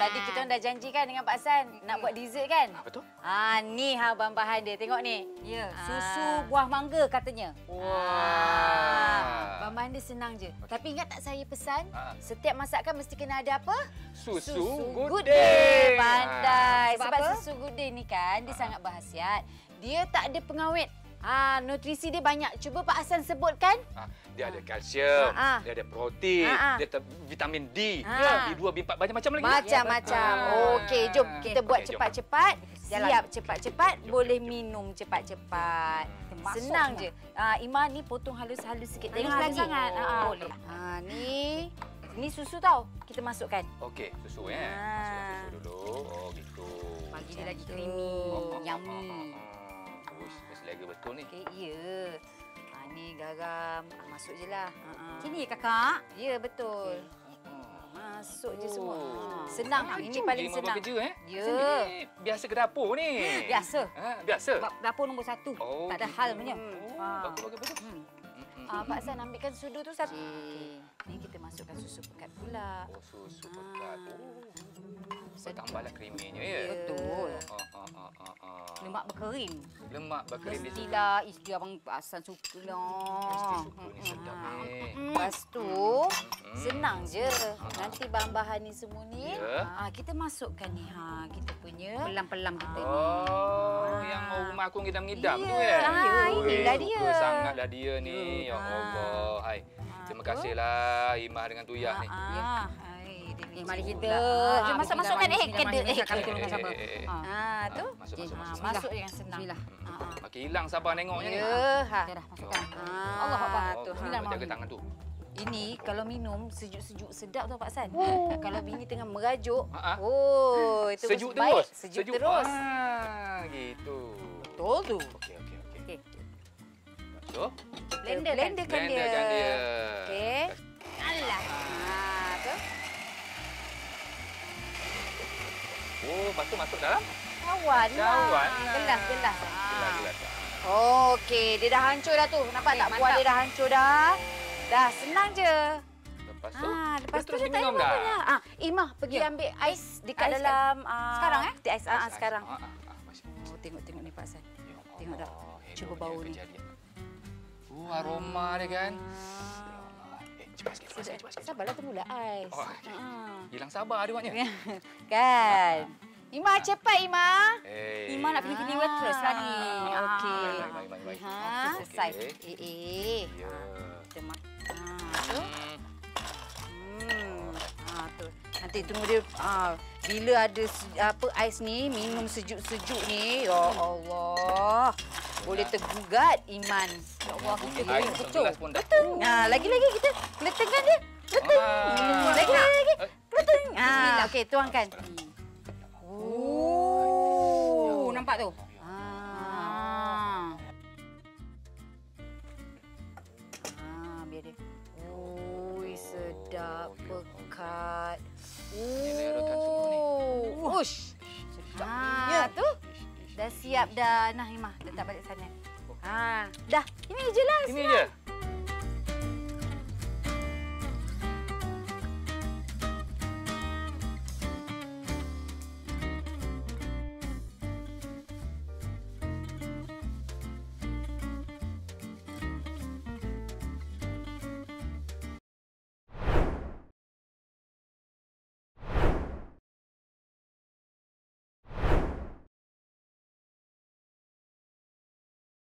Tadi kita dah janjikan dengan Pak San nak buat dessert kan? Betul. Ni bahan-bahan dia. Tengok ni. Ya, Susu buah mangga katanya. Wah. Bahan-bahan dia senang je. Tapi ingat tak saya pesan? Setiap masakan mesti kena ada apa? Susu good day. day. Pandai. Sebab Sebab apa? susu good day ni kan, dia sangat berkhasiat. Dia tak ada pengawet. Nutrisi dia banyak. Cuba Pak Hasan sebutkan. Dia ada kalsium, Ah. dia ada protein, dia ada vitamin D, B2, B4, banyak macam lagi. Macam-macam. Okey, jom kita buat Okey, jom. cepat-cepat. Jalan. Siap cepat-cepat, boleh minum cepat-cepat. Masuk Senang semua. je. Ima ni potong halus-halus sikit. Halus Tengok lagi? sangat. Boleh. Ni susu tau. Kita masukkan. Okey, susu ya. Masukkan susu dulu. Oh, gitu. Bagi dia lagi creamy, yummy. Selera betul ni. Okey, ya. Ni garam. Masuk je lah. Sini kakak. Ya, betul. Masuk je semua. Oh. Senang. Ini paling Lima senang. bekerja Ya. Sini biasa ke dapur ni? Biasa. Biasa. Dapur nombor 1. Oh, Tak ada gitu. hal punya. Bagus. Pak San ambilkan sudu tu satu. Ni kita masukkan susu pekat pula. Oh, susu pekat. Tambahlah creaminya ya. Betul. Lemak Lemak berkering. berkering dia. Mestilah isteri abang Hasan suka lah. Mesti suka ni sedap ni. Lepas tu, senang je. Nanti bahan-bahan ni semua ni, kita masukkan ni. Kita punya. Pelam-pelam kita ni. Oh, yang rumah aku ngidam-ngidam tu Ya. ya. Inilah dia. Suka sangatlah dia ni. Ya Allah. Hai. Terima kasihlah Imah dengan Tuyah ni. Mari kita. Jom masuk-masukkan. Kami tolong sama. Tu. Masuk. Masuk dengan senang. Bismillah. Makin hilang sabar nengoknya ni. Ya. Okey dah, masukkan. Allah Akbar. Tu. Jaga tangan tu. Ini kalau minum sejuk-sejuk sedap tau Pak San. Kalau bini tengah merajuk, itu Sejuk baik. terus. Sejuk terus. Gitu. Betul tu. Okey. Okey. Masuk. Blenderkan dia. Blenderkan dia. Okey. Alah. Tu. Oh, lepas tu masuk dalam. Cawan. Cawan. Gelas. Gelas. Okey, dia dah hancur dah tu. Nampak tak? Buah dia dah hancur dah. Dah, senang je. Lepas tu, Lepas tu terus dia tak minum payah dah. buat dah. Imah pergi ambil ais dekat Ais dalam. Sekarang, Peti ais. Sekarang. Masih. Tengok ni Pak San. Ya Allah, Tengok tak? Cuba hebatnya bau ni. kejadian. Aroma dia kan. Cepat sikit. Sabarlah tunggulah ais. Oh, okey. Hilang sabar dia buatnya. Kan? Imah cepat Imah. Imah nak pilih waitress lah ni. Okey. Baik. Selesai. Ya. Kita tu. Tu. Nanti tunggu dia bila ada ais ni minum sejuk-sejuk ni. Ya Allah. Boleh tergugat iman. Ya Allah, kita Air betul. segelas pun dah. Lagi-lagi kita letakkan dia. Lagi. Letak. Okey, tuangkan. Nampak tu? Biar dia. Ui, sedap pekat. Dilerakan semua ni. Ush. Sedapnya tu. Dah siap dah. Nah, Imah, letak balik sana. Dah. Ini je lah. Ini je.